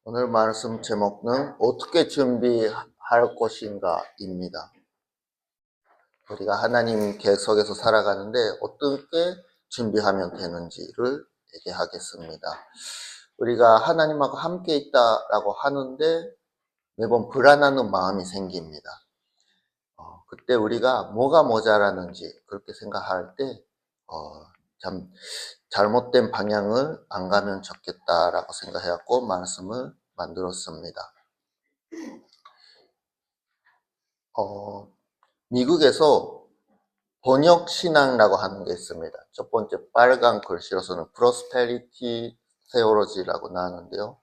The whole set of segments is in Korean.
오늘 말씀 제목은 어떻게 준비할 것인가입니다. 우리가 하나님 계획 속에서 살아가는데 어떻게 준비하면 되는지를 얘기하겠습니다. 우리가 하나님하고 함께 있다라고 하는데 매번 불안한 마음이 생깁니다. 그때 우리가 뭐가 모자라는지 그렇게 생각할 때 참 잘못된 방향을 안 가면 좋겠다라고 생각해갖고 말씀을 만들었습니다. 미국에서 번역 신앙이라고 하는 게 있습니다. 첫 번째 빨간 글씨로서는 프로스페리티 테오로지라고 나오는데요.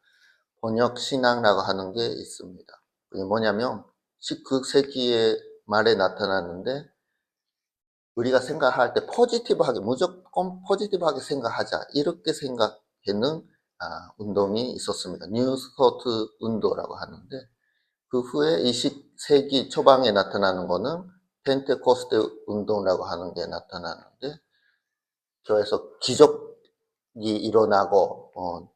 번역 신앙이라고 하는 게 있습니다. 그게 뭐냐면 19세기의 말에 나타났는데 우리가 생각할 때 포지티브하게 무조건 포지티브하게 생각하자 이렇게 생각하는 운동이 있었습니다. 뉴 스코트 운동이라고 하는데 그 후에 20세기 초반에 나타나는 거는 펜테코스테 운동이라고 하는 게 나타나는데 교회에서 기적이 일어나고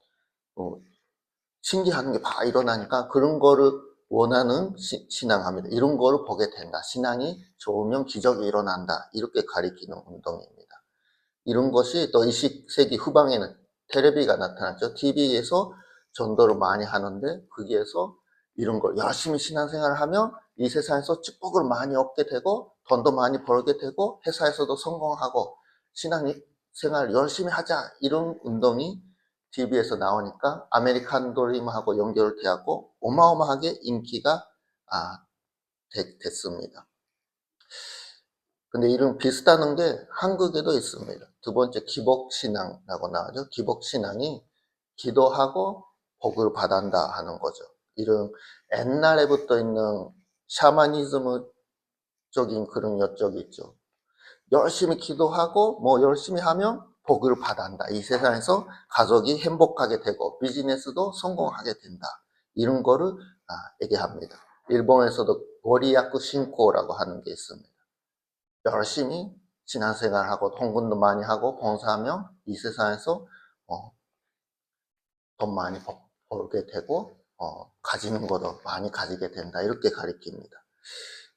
신기한 게 다 일어나니까 그런 거를 원하는 신앙합니다. 이런 거를 보게 된다. 신앙이 좋으면 기적이 일어난다. 이렇게 가리키는 운동입니다. 이런 것이 또 20세기 후반에는 텔레비가 나타났죠. TV에서 전도를 많이 하는데 거기에서 이런 걸 열심히 신앙생활을 하면 이 세상에서 축복을 많이 얻게 되고 돈도 많이 벌게 되고 회사에서도 성공하고 신앙생활 열심히 하자 이런 운동이 TV에서 나오니까 아메리칸 드림하고 연결되었고 어마어마하게 인기가 됐습니다. 근데 이런 비슷한 게 한국에도 있습니다. 두 번째 기복신앙이라고 나오죠. 기복신앙이 기도하고 복을 받았다 하는 거죠. 이런 옛날에부터 있는 샤머니즘 적인 그런 여쪽이 있죠. 열심히 기도하고 뭐 열심히 하면 복을 받았다. 이 세상에서 가족이 행복하게 되고 비즈니스도 성공하게 된다. 이런 거를 얘기합니다. 일본에서도 고리야쿠 신고라고 하는 게 있습니다. 열심히 신앙생활하고 헌금도 많이 하고 봉사하면 이 세상에서 돈 많이 벌게 되고 가지는 것도 많이 가지게 된다 이렇게 가리킵니다.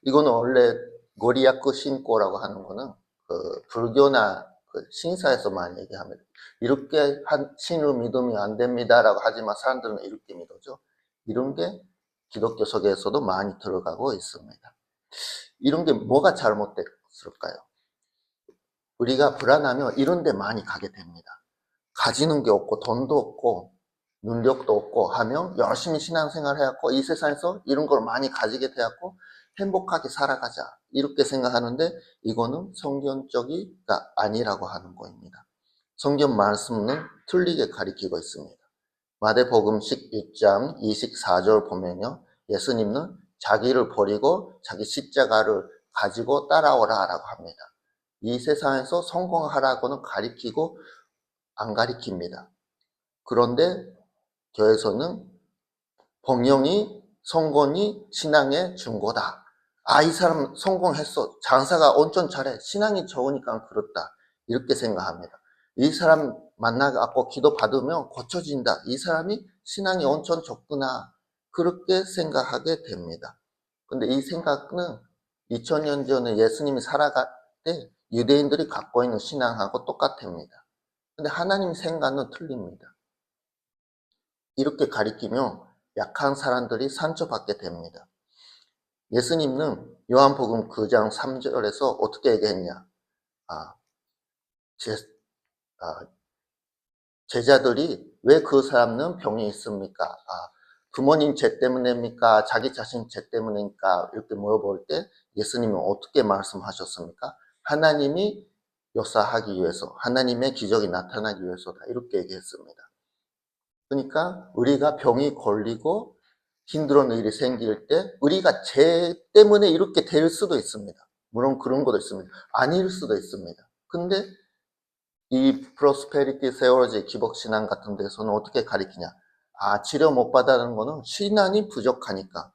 이거는 원래 고리야쿠 신고라고 하는 거는 그 불교나 그 신사에서 많이 얘기합니다. 이렇게 신을 믿으면 안 됩니다라고 하지만 사람들은 이렇게 믿어죠. 이런 게 기독교 속에서도 많이 들어가고 있습니다. 이런 게 뭐가 잘못됐을까요? 우리가 불안하면 이런 데 많이 가게 됩니다. 가지는 게 없고 돈도 없고 능력도 없고 하면 열심히 신앙생활 해갖고 이 세상에서 이런 걸 많이 가지게 되었고 행복하게 살아가자 이렇게 생각하는데 이거는 성경적이가 아니라고 하는 거입니다. 성경 말씀은 틀리게 가리키고 있습니다. 마태복음 16장 24절 보면요. 예수님은 자기를 버리고 자기 십자가를 가지고 따라오라 라고 합니다. 이 세상에서 성공하라고는 가리키고 안 가리킵니다. 그런데 교회에서는 번영이 성공이 신앙의 증거다. 이 사람 성공했어. 장사가 엄청 잘해. 신앙이 좋으니까 그렇다. 이렇게 생각합니다. 이 사람 만나고 기도 받으면 고쳐진다. 이 사람이 신앙이 엄청 좋구나. 그렇게 생각하게 됩니다. 근데 이 생각은 2000년 전에 예수님이 살아갈 때 유대인들이 갖고 있는 신앙하고 똑같습니다. 근데 하나님 생각은 틀립니다. 이렇게 가리키면 약한 사람들이 상처받게 됩니다. 예수님은 요한복음 9장 3절에서 어떻게 얘기했냐? 제, 제자들이 왜 그 사람은 병이 있습니까? 부모님 죄 때문입니까? 자기 자신 죄 때문입니까? 이렇게 물어볼 때 예수님은 어떻게 말씀하셨습니까? 하나님이 역사하기 위해서, 하나님의 기적이 나타나기 위해서다. 이렇게 얘기했습니다. 그러니까 우리가 병이 걸리고 힘들은 일이 생길 때 우리가 죄 때문에 이렇게 될 수도 있습니다. 물론 그런 것도 있습니다. 아닐 수도 있습니다. 근데 이 프로스페리티 세오로지 기복신앙 같은 데서는 어떻게 가리키냐? 치료 못 받아는 거는 신앙이 부족하니까.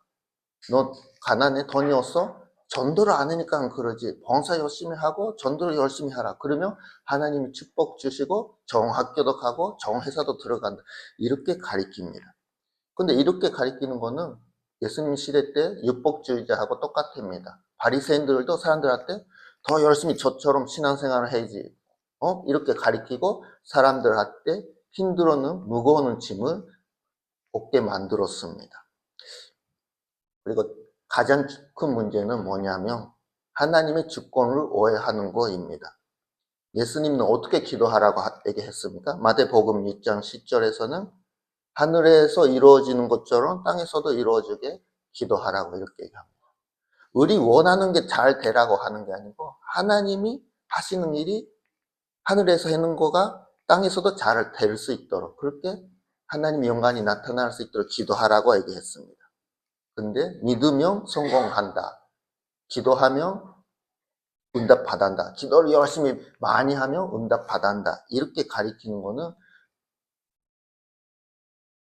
너 가난해 돈이 없어? 전도를 안 하니까 그러지. 봉사 열심히 하고 전도를 열심히 하라. 그러면 하나님이 축복 주시고 좋은 학교도 가고 좋은 회사도 들어간다. 이렇게 가리킵니다. 근데 이렇게 가리키는 거는 예수님 시대 때 율법주의자하고 똑같습니다. 바리새인들도 사람들한테 더 열심히 저처럼 신앙생활을 해야지. 이렇게 가리키고 사람들한테 힘들어는 무거운 짐을 없게 만들었습니다. 그리고 가장 큰 문제는 뭐냐면 하나님의 주권을 오해하는 것입니다. 예수님은 어떻게 기도하라고 얘기했습니까? 마태복음 6장 10절에서는 하늘에서 이루어지는 것처럼 땅에서도 이루어지게 기도하라고 이렇게 얘기합니다. 우리 원하는 게 잘 되라고 하는 게 아니고 하나님이 하시는 일이 하늘에서 하는 거가 땅에서도 잘 될 수 있도록 그렇게 하나님의 영광이 나타날 수 있도록 기도하라고 얘기했습니다. 근데 믿으면 성공한다. 기도하면 응답 받았다. 기도를 열심히 많이 하면 응답 받았다. 이렇게 가리키는 거는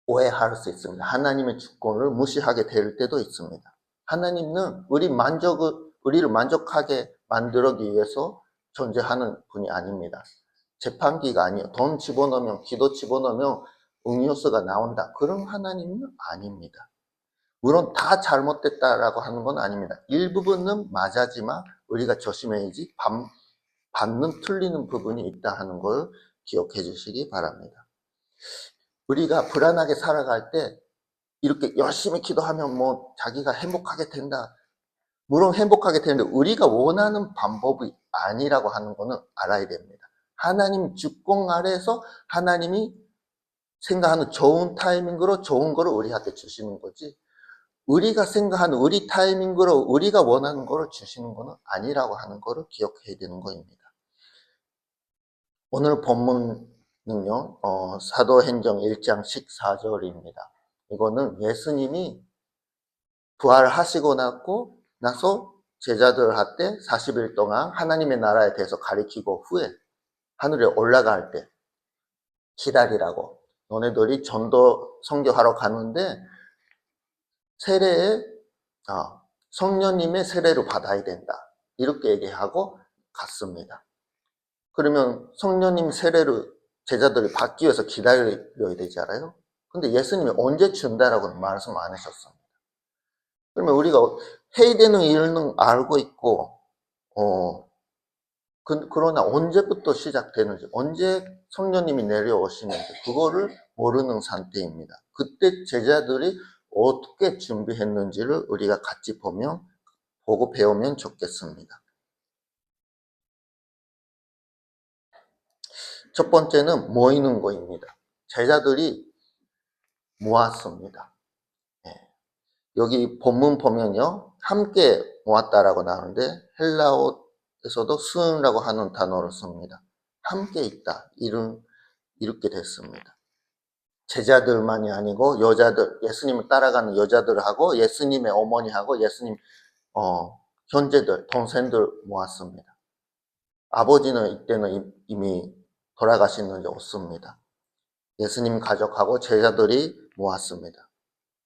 오해할 수 있습니다. 하나님의 주권을 무시하게 될 때도 있습니다. 하나님은 우리를 만족하게 만들기 위해서 존재하는 분이 아닙니다. 재판기가 아니에요. 돈 집어넣으면, 기도 집어넣으면 음료수가 나온다. 그런 하나님은 아닙니다. 물론 다 잘못됐다라고 하는 건 아닙니다. 일부분은 맞아지만 우리가 조심해야지 반은 틀리는 부분이 있다 하는 걸 기억해 주시기 바랍니다. 우리가 불안하게 살아갈 때 이렇게 열심히 기도하면 뭐 자기가 행복하게 된다. 물론 행복하게 되는데 우리가 원하는 방법이 아니라고 하는 거는 알아야 됩니다. 하나님 주권 아래에서 하나님이 생각하는 좋은 타이밍으로 좋은 거를 우리한테 주시는 거지. 우리가 생각하는 우리 타이밍으로 우리가 원하는 거를 주시는 거는 아니라고 하는 거를 기억해야 되는 거입니다. 오늘 본문은요, 사도행전 1장 14절입니다. 이거는 예수님이 부활하시고 나서 제자들한테 40일 동안 하나님의 나라에 대해서 가리키고 후에 하늘에 올라갈 때 기다리라고. 너네들이 전도 선교하러 가는데 세례에 성령님의 세례를 받아야 된다. 이렇게 얘기하고 갔습니다. 그러면 성령님 세례를 제자들이 받기 위해서 기다려야 되지 않아요? 근데 예수님이 언제 준다라고는 말씀 안 하셨습니다. 그러면 우리가 해야 되는 일은 알고 있고, 그러나 언제부터 시작되는지, 언제 성령님이 내려오시는지, 그거를 모르는 상태입니다. 그때 제자들이 어떻게 준비했는지를 우리가 같이 보고 배우면 좋겠습니다. 첫 번째는 모이는 거입니다. 제자들이 모았습니다. 여기 본문 보면요, 함께 모았다라고 나오는데 헬라어에서도 스은이라고 하는 단어를 씁니다. 함께 있다, 이렇게 됐습니다. 제자들만이 아니고 여자들, 예수님을 따라가는 여자들하고 예수님의 어머니하고 예수님 형제들, 동생들 모았습니다. 아버지는 이때는 이미 돌아가신 지 없습니다. 예수님 가족하고 제자들이 모았습니다.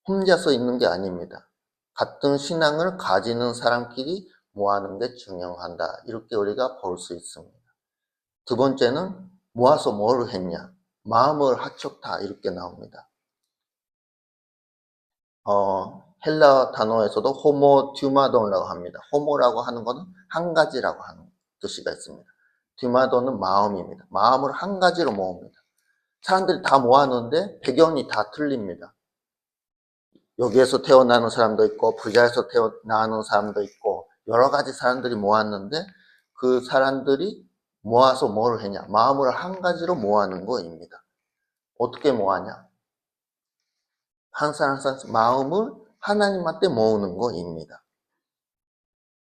혼자서 있는 게 아닙니다. 같은 신앙을 가지는 사람끼리 모아는 게 중요하다. 이렇게 우리가 볼 수 있습니다. 두 번째는 모아서 뭘 했냐? 마음을 합쳤다. 이렇게 나옵니다. 헬라 단어에서도 호모 듀마돈이라고 합니다. 호모라고 하는 것은 한 가지라고 하는 뜻이가 있습니다. 듀마돈은 마음입니다. 마음을 한 가지로 모읍니다. 사람들이 다 모았는데 배경이 다 틀립니다. 여기에서 태어나는 사람도 있고 부자에서 태어나는 사람도 있고 여러 가지 사람들이 모았는데 그 사람들이 모아서 뭘 했냐? 마음을 한 가지로 모아는 거입니다. 어떻게 모아냐? 한 사람 마음을 하나님한테 모으는 거입니다.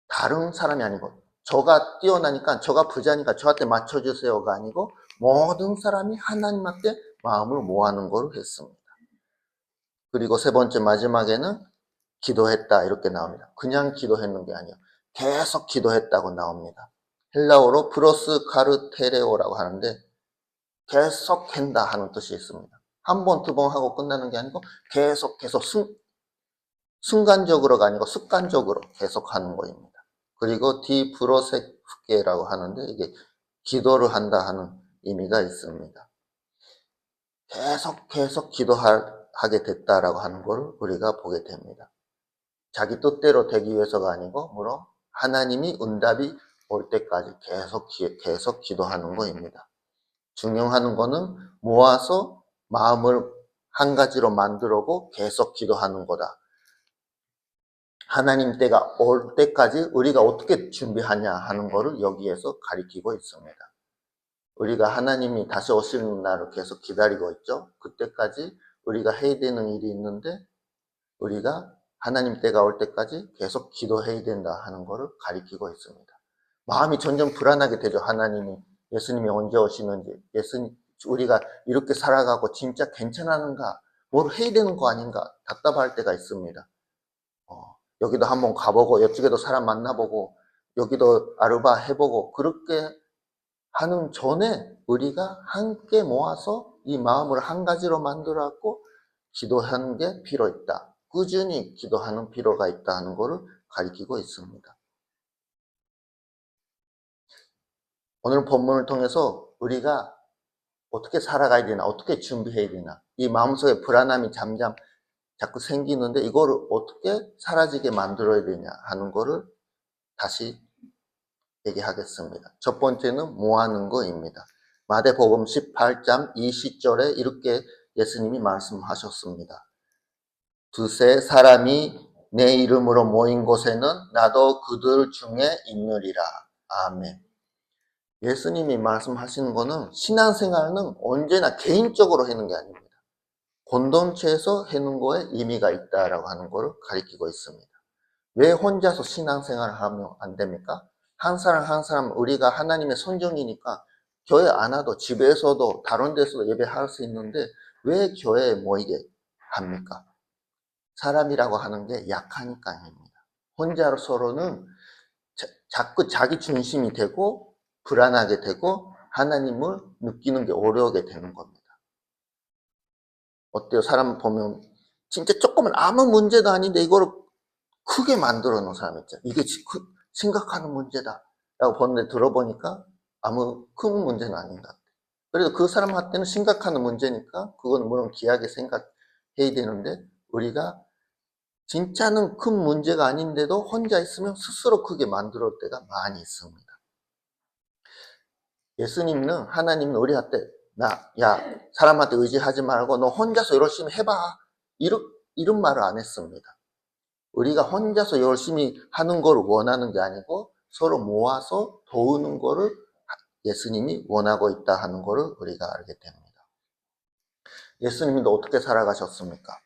다른 사람이 아니고 저가 뛰어나니까 저가 부자니까 저한테 맞춰주세요가 아니고 모든 사람이 하나님한테 마음을 모아는 걸 했습니다. 그리고 세 번째 마지막에는 기도했다 이렇게 나옵니다. 그냥 기도했는 게 아니에요. 계속 기도했다고 나옵니다. 헬라어로 프로스 카르테레오라고 하는데 계속 한다 하는 뜻이 있습니다. 한 번, 두 번 하고 끝나는 게 아니고 계속 순간적으로가 아니고 습관적으로 계속 하는 거입니다. 그리고 디프로세케라고 하는데 이게 기도를 한다 하는 의미가 있습니다. 계속 기도하는 하게 됐다라고 하는 걸 우리가 보게 됩니다. 자기 뜻대로 되기 위해서가 아니고 물론 하나님이 응답이 올 때까지 계속 기도하는 것입니다. 중요한 거는 모아서 마음을 한 가지로 만들고 계속 기도하는 거다. 하나님 때가 올 때까지 우리가 어떻게 준비하냐 하는 것을 여기에서 가리키고 있습니다. 우리가 하나님이 다시 오시는 날을 계속 기다리고 있죠. 그때까지 우리가 해야 되는 일이 있는데 우리가 하나님 때가 올 때까지 계속 기도해야 된다 하는 것을 가리키고 있습니다. 마음이 점점 불안하게 되죠. 예수님이 언제 오시는지, 우리가 이렇게 살아가고 진짜 괜찮은가, 뭘 해야 되는 거 아닌가 답답할 때가 있습니다. 여기도 한번 가보고 이쪽에도 사람 만나보고 여기도 아르바 해보고 그렇게 하는 전에 우리가 함께 모아서 이 마음을 한 가지로 만들어갖고 기도하는 게 필요 있다. 꾸준히 기도하는 필요가 있다는 것을 가리키고 있습니다. 오늘 본문을 통해서 우리가 어떻게 살아가야 되나, 어떻게 준비해야 되나, 이 마음속에 불안함이 자꾸 생기는데 이거를 어떻게 사라지게 만들어야 되냐 하는 거를 다시 얘기하겠습니다. 첫 번째는 모아는 거입니다. 마태복음 18장 20절에 이렇게 예수님이 말씀하셨습니다. 두세 사람이 내 이름으로 모인 곳에는 나도 그들 중에 있느리라. 아멘. 예수님이 말씀하시는 거는 신앙생활은 언제나 개인적으로 하는 게 아닙니다. 공동체에서 하는 거에 의미가 있다라고 하는 것을 가리키고 있습니다. 왜 혼자서 신앙생활을 하면 안 됩니까? 한 사람 한 사람 우리가 하나님의 선정이니까 교회 안 와도 집에서도 다른 데서도 예배할 수 있는데 왜 교회에 모이게 합니까? 사람이라고 하는 게 약하니까 아닙니다. 혼자서로는 자꾸 자기 중심이 되고 불안하게 되고 하나님을 느끼는 게 어려우게 되는 겁니다. 어때요? 사람 보면 진짜 조금은 아무 문제도 아닌데 이거를 크게 만들어 놓은 사람 있죠. 이게 심각한 문제다 라고 보는데 들어보니까 아무 큰 문제는 아닌 것 같아요. 그래도 그 사람한테는 심각한 문제니까 그건 물론 귀하게 생각해야 되는데 우리가 진짜는 큰 문제가 아닌데도 혼자 있으면 스스로 크게 만들 때가 많이 있습니다. 예수님은 하나님은 우리한테 사람한테 의지하지 말고 너 혼자서 열심히 해봐 이런 말을 안 했습니다. 우리가 혼자서 열심히 하는 걸 원하는 게 아니고 서로 모아서 도우는 거를 예수님이 원하고 있다 하는 것을 우리가 알게 됩니다. 예수님도 어떻게 살아가셨습니까?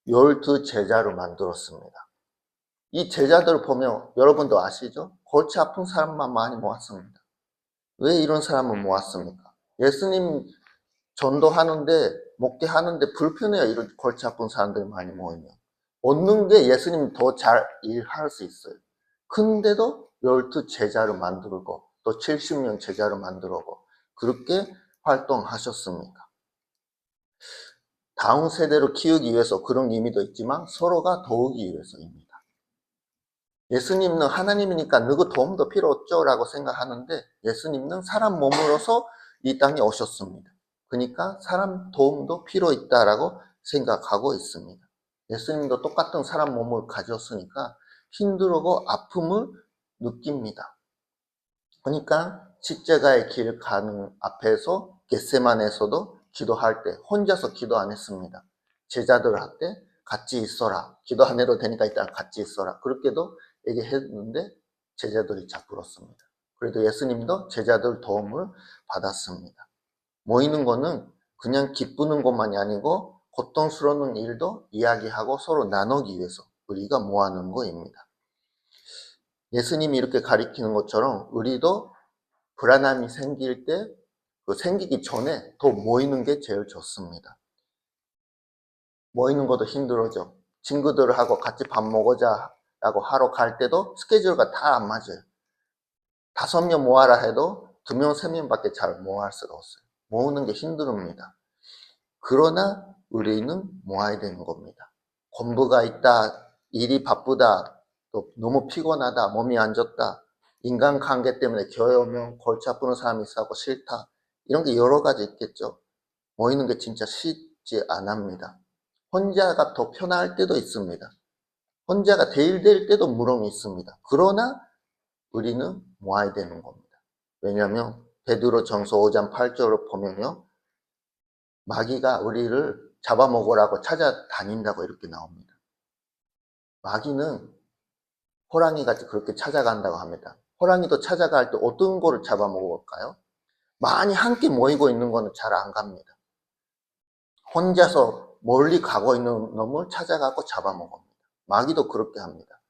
12 제자로 만들었습니다. 이 제자들을 보면 여러분도 아시죠? 골치 아픈 사람만 많이 모았습니다. 왜 이런 사람을 모았습니까? 예수님 전도하는데 목회하는데 불편해요. 이런 골치 아픈 사람들이 많이 모이면. 얻는 게 예수님 더 잘 일할 수 있어요. 근데도 12 제자를 만들고 또 70명 제자를 만들고 그렇게 활동하셨습니다. 다음 세대를 키우기 위해서 그런 의미도 있지만 서로가 도우기 위해서입니다. 예수님은 하나님이니까 누구 도움도 필요 없죠 라고 생각하는데 예수님은 사람 몸으로서 이 땅에 오셨습니다. 그러니까 사람 도움도 필요 있다라고 생각하고 있습니다. 예수님도 똑같은 사람 몸을 가졌으니까 힘들고 아픔을 느낍니다. 그러니까 십자가의 길 가는 앞에서 겟세마네에서도 기도할 때 혼자서 기도 안 했습니다. 제자들한테 같이 있어라. 기도 안 해도 되니까 일단 같이 있어라. 그렇게도 얘기했는데 제자들이 자꾸 울었습니다. 그래도 예수님도 제자들 도움을 받았습니다. 모이는 거는 그냥 기쁘는 것만이 아니고 고통스러운 일도 이야기하고 서로 나누기 위해서 우리가 모아놓은 거입니다. 예수님이 이렇게 가리키는 것처럼 우리도 불안함이 생길 때 생기기 전에 더 모이는 게 제일 좋습니다. 모이는 것도 힘들어져. 친구들하고 같이 밥 먹자 라고 하러 갈 때도 스케줄과 다 안 맞아요. 5명 모아라 해도 2명, 3명밖에 잘 모을 수가 없어요. 모으는 게 힘듭니다. 그러나 우리는 모아야 되는 겁니다. 공부가 있다, 일이 바쁘다, 또 너무 피곤하다, 몸이 안 좋다, 인간관계 때문에 교회 오면 골치 아픈 사람이 있어서 싫다. 이런 게 여러 가지 있겠죠. 모이는 게 진짜 쉽지 않습니다. 혼자가 더 편할 때도 있습니다. 혼자가 제일 될 때도 물론 있습니다. 그러나 우리는 모아야 되는 겁니다. 왜냐하면 베드로전서 5장 8절을 보면요, 마귀가 우리를 잡아먹으라고 찾아다닌다고 이렇게 나옵니다. 마귀는 호랑이같이 그렇게 찾아간다고 합니다. 호랑이도 찾아갈 때 어떤 거를 잡아먹을까요? 많이 함께 모이고 있는 거는 잘 안 갑니다. 혼자서 멀리 가고 있는 놈을 찾아가고 잡아먹습니다. 마귀도 그렇게 합니다.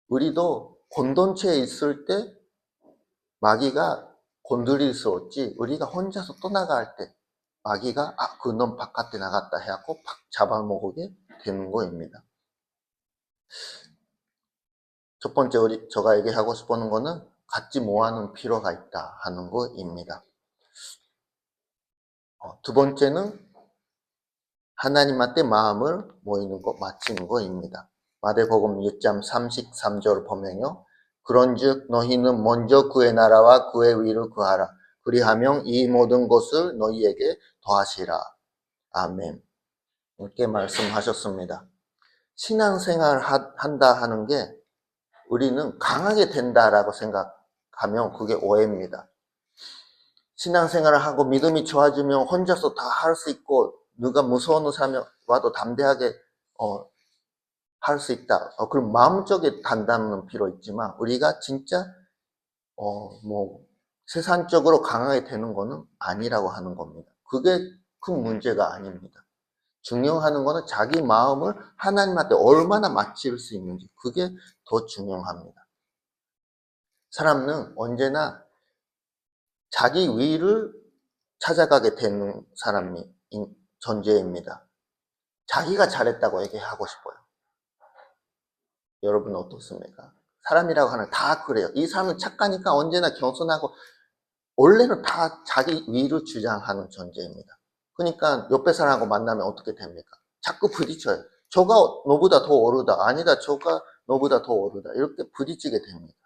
우리도 공동체에 있을 때 마귀가 건드릴 수 없지, 우리가 혼자서 떠나갈 때 마귀가 그놈 바깥에 나갔다 해갖고 팍 잡아먹게 되는 거입니다. 첫 번째 제가 얘기하고 싶은 거는 같이 모아놓은 필요가 있다 하는 거입니다. 두 번째는 하나님한테 마음을 모이는 거, 맞추는 거입니다. 마태복음 6장 33절을 보면요, 그런즉 너희는 먼저 그의 나라와 그의 의를 구하라. 그리하면 이 모든 것을 너희에게 더하시라. 아멘. 이렇게 말씀하셨습니다. 신앙생활 한다 하는 게 우리는 강하게 된다라고 생각하면 그게 오해입니다. 신앙생활을 하고 믿음이 좋아지면 혼자서 다 할 수 있고, 누가 무서운 사람이 와도 담대하게 할 수 있다. 그럼 마음적인 단단은 필요 있지만 우리가 진짜 세상적으로 강하게 되는 거는 아니라고 하는 겁니다. 그게 큰 문제가 아닙니다. 중요한 거는 자기 마음을 하나님한테 얼마나 맞출 수 있는지, 그게 더 중요합니다. 사람은 언제나 자기 위를 찾아가게 되는 사람이 존재입니다. 자기가 잘했다고 얘기하고 싶어요. 여러분 어떻습니까? 사람이라고 하는 다 그래요. 이 사람은 착하니까 언제나 겸손하고 원래는 다 자기 위를 주장하는 존재입니다. 그러니까 옆에 사람하고 만나면 어떻게 됩니까? 자꾸 부딪혀요. 저가 너보다 더 어르다. 아니다, 저가 너보다 더 어르다. 이렇게 부딪히게 됩니다.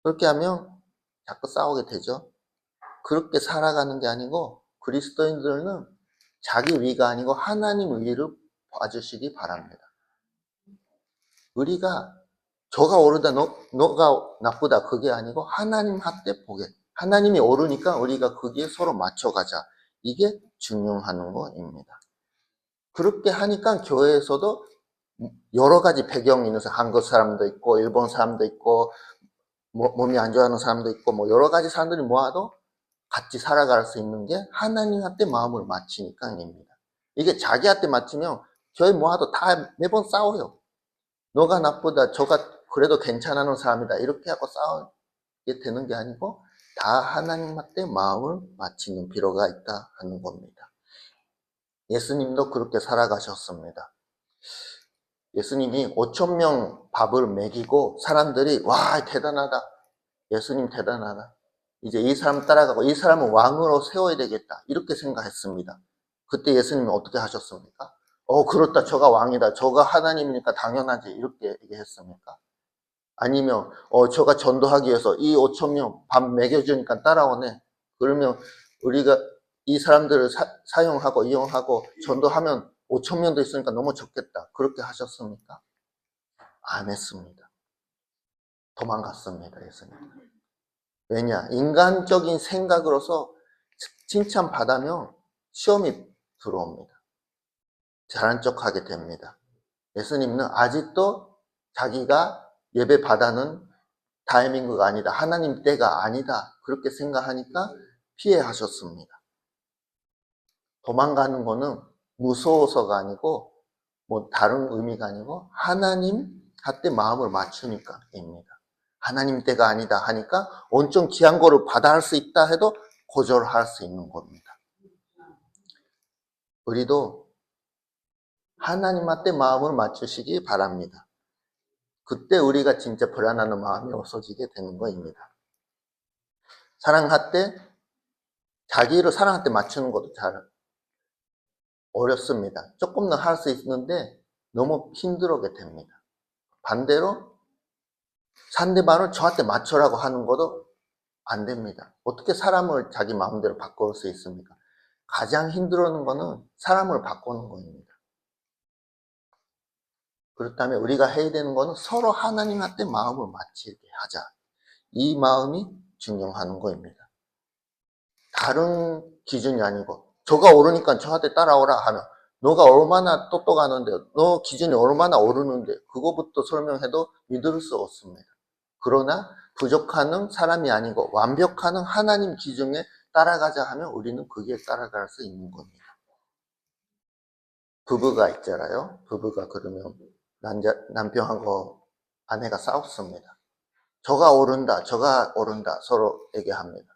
그렇게 하면 자꾸 싸우게 되죠. 그렇게 살아가는 게 아니고 그리스도인들은 자기 위가 아니고 하나님 위를 봐주시기 바랍니다. 우리가 저가 옳다, 너가 나쁘다, 그게 아니고 하나님한테 보게. 하나님이 옳으니까 우리가 거기에 서로 맞춰가자. 이게 중요한 거입니다. 그렇게 하니까 교회에서도 여러 가지 배경이 있어서 한국 사람도 있고 일본 사람도 있고 몸이 안 좋아하는 사람도 있고 여러 가지 사람들이 모아도 같이 살아갈 수 있는 게 하나님한테 마음을 맞추니까입니다. 이게 자기한테 맞추면 교회 모아도 다 매번 싸워요. 너가 나쁘다, 저가 그래도 괜찮은 사람이다, 이렇게 하고 싸우게 되는 게 아니고 다 하나님한테 마음을 맞추는 필요가 있다 하는 겁니다. 예수님도 그렇게 살아가셨습니다. 예수님이 5,000명 밥을 먹이고 사람들이 와 대단하다, 예수님 대단하다, 이제 이 사람 따라가고 이 사람은 왕으로 세워야 되겠다, 이렇게 생각했습니다. 그때 예수님은 어떻게 하셨습니까? 그렇다, 저가 왕이다, 저가 하나님이니까 당연하지, 이렇게 얘기했습니까? 아니면 저가 전도하기 위해서 이 5,000명 밥 먹여주니까 따라오네, 그러면 우리가 이 사람들을 사용하고 이용하고 전도하면 5,000명도 있으니까 너무 적겠다, 그렇게 하셨습니까? 안 했습니다. 도망갔습니다, 예수님. 왜냐? 인간적인 생각으로서 칭찬받으면 시험이 들어옵니다. 잘한 척하게 됩니다. 예수님은 아직도 자기가 예배 받아는 타이밍가 아니다, 하나님 때가 아니다, 그렇게 생각하니까 피해하셨습니다. 도망가는 거는 무서워서가 아니고 다른 의미가 아니고 하나님한테 마음을 맞추니까입니다. 하나님 때가 아니다 하니까 엄청 귀한 거를 받아할 수 있다 해도 거절할 수 있는 겁니다. 우리도 하나님한테 마음을 맞추시기 바랍니다. 그때 우리가 진짜 불안하는 마음이 없어지게 되는 거입니다. 사랑할 때 자기를 사랑할 때 맞추는 것도 잘 어렵습니다. 조금은 할 수 있는데 너무 힘들게 됩니다. 반대로 상대방을 저한테 맞추라고 하는 것도 안 됩니다. 어떻게 사람을 자기 마음대로 바꿀 수 있습니까? 가장 힘들어하는 거는 사람을 바꾸는 겁니다. 그렇다면 우리가 해야 되는 거는 서로 하나님한테 마음을 맞추게 하자. 이 마음이 중요한 거입니다. 다른 기준이 아니고 저가 오르니까 저한테 따라오라 하면 너가 얼마나 똑똑하는데 너 기준이 얼마나 오르는데 그거부터 설명해도 믿을 수 없습니다. 그러나 부족하는 사람이 아니고 완벽하는 하나님 기준에 따라가자 하면 우리는 거기에 따라갈 수 있는 겁니다. 부부가 있잖아요. 부부가 그러면 남편하고 아내가 싸웠습니다. 저가 오른다 서로 얘기합니다.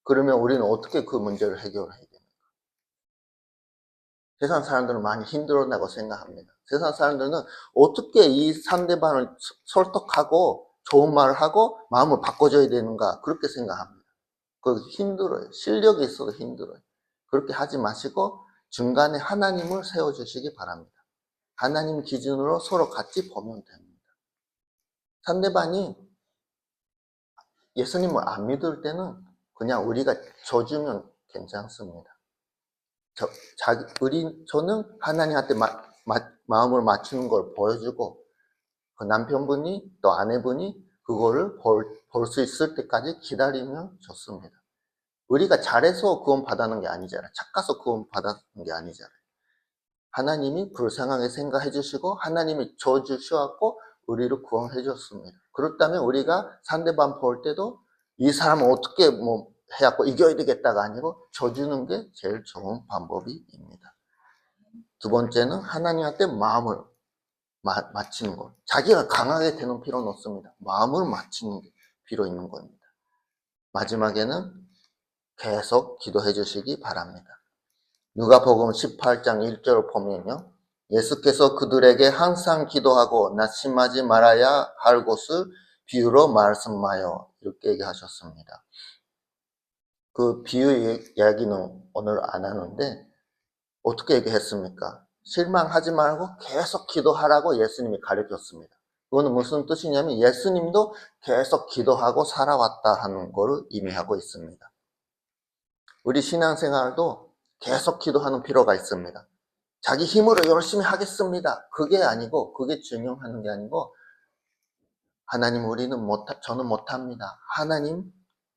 그러면 우리는 어떻게 그 문제를 해결해야 됩니까? 세상 사람들은 많이 힘들었다고 생각합니다. 세상 사람들은 어떻게 이 상대방을 설득하고 좋은 말을 하고 마음을 바꿔줘야 되는가 그렇게 생각합니다. 그 힘들어요. 실력이 있어도 힘들어요. 그렇게 하지 마시고 중간에 하나님을 세워주시기 바랍니다. 하나님 기준으로 서로 같이 보면 됩니다. 상대방이 예수님을 안 믿을 때는 그냥 우리가 져주면 괜찮습니다. 저는 하나님한테 마음을 맞추는 걸 보여주고 그 남편분이 또 아내분이 그거를 볼 수 있을 때까지 기다리면 좋습니다. 우리가 잘해서 구원 받는 게 아니잖아요. 착가서 구원 받는 게 아니잖아요. 하나님이 불쌍하게 생각해 주시고 하나님이 줘 주셔갖고 우리를 구원해 줬습니다. 그렇다면 우리가 상대방 볼 때도 이 사람은 어떻게 해갖고 이겨야 되겠다가 아니고 줘주는 게 제일 좋은 방법입니다. 두 번째는 하나님한테 마음을 맞추는 것. 자기가 강하게 되는 필요는 없습니다. 마음을 맞추는 게 필요 있는 겁니다. 마지막에는 계속 기도해 주시기 바랍니다. 누가복음 18장 1절 보면요. 예수께서 그들에게 항상 기도하고 낙심하지 말아야 할 것을 비유로 말씀하여 이렇게 얘기하셨습니다. 그 비유 이야기는 오늘 안 하는데 어떻게 얘기했습니까? 실망하지 말고 계속 기도하라고 예수님이 가르쳤습니다. 그거는 무슨 뜻이냐면 예수님도 계속 기도하고 살아왔다 하는 것을 의미하고 있습니다. 우리 신앙생활도 계속 기도하는 필요가 있습니다. 자기 힘으로 열심히 하겠습니다. 그게 아니고 그게 중요한 게 아니고 하나님 저는 못합니다. 하나님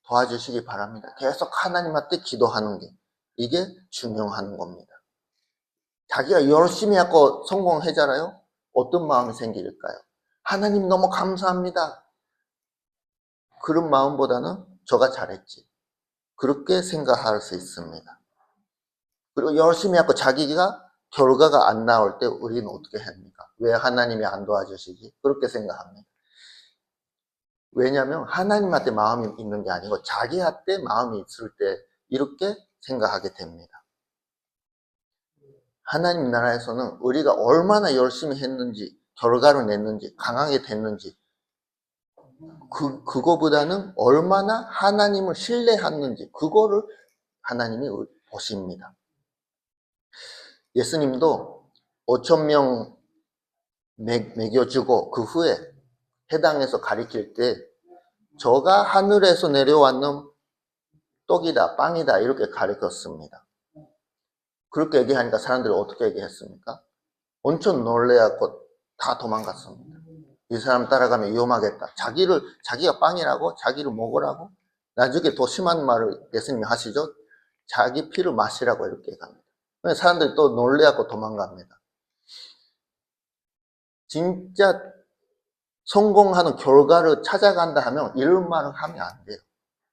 도와주시기 바랍니다. 계속 하나님한테 기도하는 게 이게 중요한 겁니다. 자기가 열심히 하고 성공하잖아요. 어떤 마음이 생길까요? 하나님 너무 감사합니다. 그런 마음보다는 저가 잘했지. 그렇게 생각할 수 있습니다. 그리고 열심히 하고 자기가 결과가 안 나올 때 우리는 어떻게 합니까? 왜 하나님이 안 도와주시지? 그렇게 생각합니다. 왜냐하면 하나님한테 마음이 있는 게 아니고 자기한테 마음이 있을 때 이렇게 생각하게 됩니다. 하나님 나라에서는 우리가 얼마나 열심히 했는지, 결과를 냈는지, 강하게 됐는지, 그거보다는 얼마나 하나님을 신뢰했는지, 그거를 하나님이 보십니다. 예수님도 5,000명 먹여주고 그 후에 해당에서 가리킬 때 저가 하늘에서 내려왔는 떡이다, 빵이다 이렇게 가르쳤습니다. 그렇게 얘기하니까 사람들이 어떻게 얘기했습니까? 엄청 놀래갖고 다 도망갔습니다. 이 사람 따라가면 위험하겠다. 자기가 빵이라고, 자기를 먹으라고, 나중에 더 심한 말을 예수님이 하시죠. 자기 피를 마시라고 이렇게 얘기합니다. 사람들이 또 놀래갖고 도망갑니다. 진짜 성공하는 결과를 찾아간다 하면 이런 말을 하면 안 돼요.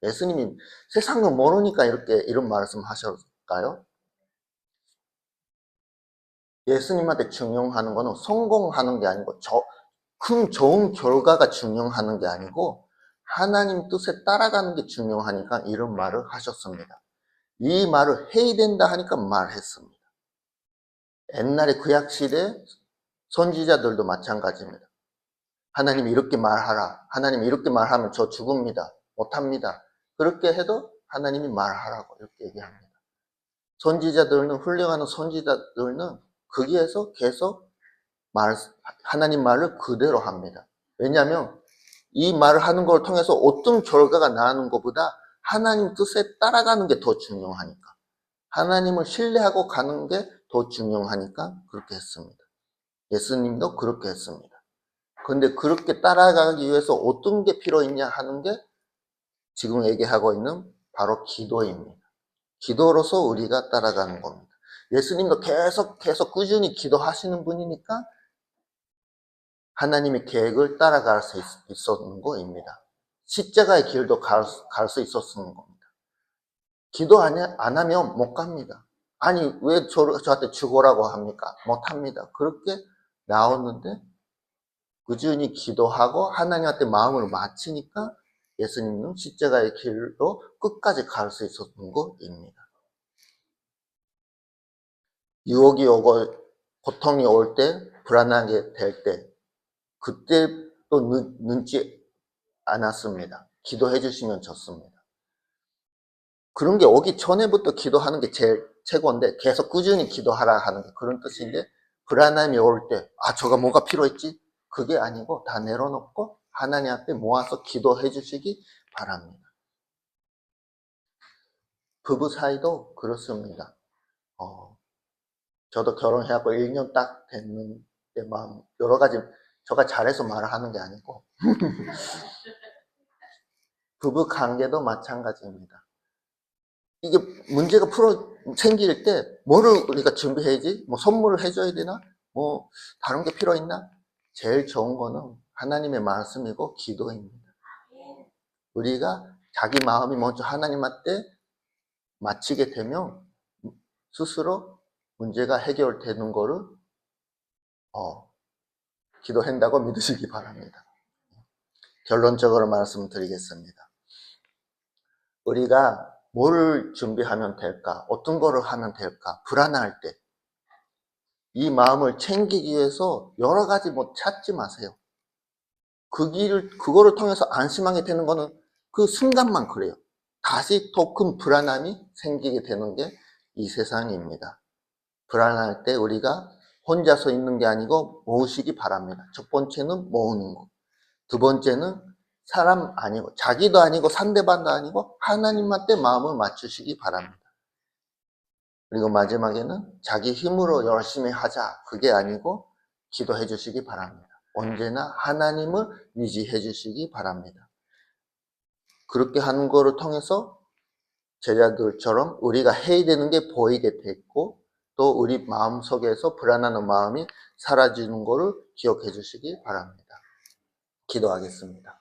예수님이 세상을 모르니까 이런 말씀 하셨을까요? 예수님한테 중요한 거는 성공하는 게 아니고 큰 좋은 결과가 중요한 게 아니고 하나님 뜻에 따라가는 게 중요하니까 이런 말을 하셨습니다. 이 말을 해야 된다 하니까 말했습니다. 옛날에 구약시대 선지자들도 마찬가지입니다. 하나님이 이렇게 말하라. 하나님이 이렇게 말하면 저 죽습니다. 못합니다. 그렇게 해도 하나님이 말하라고 이렇게 얘기합니다. 선지자들은 훌륭한 선지자들은 거기에서 계속 하나님 말을 그대로 합니다. 왜냐하면 이 말을 하는 걸 통해서 어떤 결과가 나는 것보다 하나님 뜻에 따라가는 게 더 중요하니까. 하나님을 신뢰하고 가는 게 더 중요하니까 그렇게 했습니다. 예수님도 그렇게 했습니다. 그런데 그렇게 따라가기 위해서 어떤 게 필요했냐 하는 게 지금 얘기하고 있는 바로 기도입니다. 기도로서 우리가 따라가는 겁니다. 예수님도 계속 꾸준히 기도하시는 분이니까 하나님의 계획을 따라갈 수 있었는 것입니다. 십자가의 길도 갈 수 있었는 겁니다. 기도 안 하면 못 갑니다. 아니, 왜 저한테 죽으라고 합니까? 못 합니다. 그렇게 나오는데 꾸준히 기도하고 하나님한테 마음을 맞추니까 예수님은 십자가의 길로 끝까지 갈 수 있었던 것입니다. 유혹이 오고 고통이 올 때, 불안하게 될 때, 그때 또 늦지 않았습니다. 기도해 주시면 좋습니다. 그런 게 오기 전에부터 기도하는 게 제일 최고인데 계속 꾸준히 기도하라 하는 게 그런 뜻인데, 불안함이 올 때 저가 뭐가 필요했지? 그게 아니고 다 내려놓고 하나님 앞에 모아서 기도해 주시기 바랍니다. 부부 사이도 그렇습니다. 저도 결혼해갖고 1년 딱 됐는데 여러 가지 저가 잘해서 말을 하는 게 아니고 부부 관계도 마찬가지입니다. 이게 문제가 생길 때 뭐를 우리가 준비해야지? 뭐 선물을 해줘야 되나? 뭐 다른 게 필요했나? 제일 좋은 거는 하나님의 말씀이고 기도입니다. 우리가 자기 마음이 먼저 하나님한테 맞추게 되면 스스로 문제가 해결되는 거를 기도한다고 믿으시기 바랍니다. 결론적으로 말씀드리겠습니다. 우리가 뭘 준비하면 될까? 어떤 거를 하면 될까? 불안할 때 이 마음을 챙기기 위해서 여러 가지 찾지 마세요. 그거를 통해서 안심하게 되는 거는 그 순간만 그래요. 다시 더 큰 불안함이 생기게 되는 게 이 세상입니다. 불안할 때 우리가 혼자서 있는 게 아니고 모으시기 바랍니다. 첫 번째는 모으는 거. 두 번째는 사람 아니고 자기도 아니고 상대방도 아니고 하나님한테 마음을 맞추시기 바랍니다. 그리고 마지막에는 자기 힘으로 열심히 하자. 그게 아니고 기도해 주시기 바랍니다. 언제나 하나님을 의지해 주시기 바랍니다. 그렇게 하는 거를 통해서 제자들처럼 우리가 해야 되는 게 보이게 됐고 또 우리 마음속에서 불안한 마음이 사라지는 거를 기억해 주시기 바랍니다. 기도하겠습니다.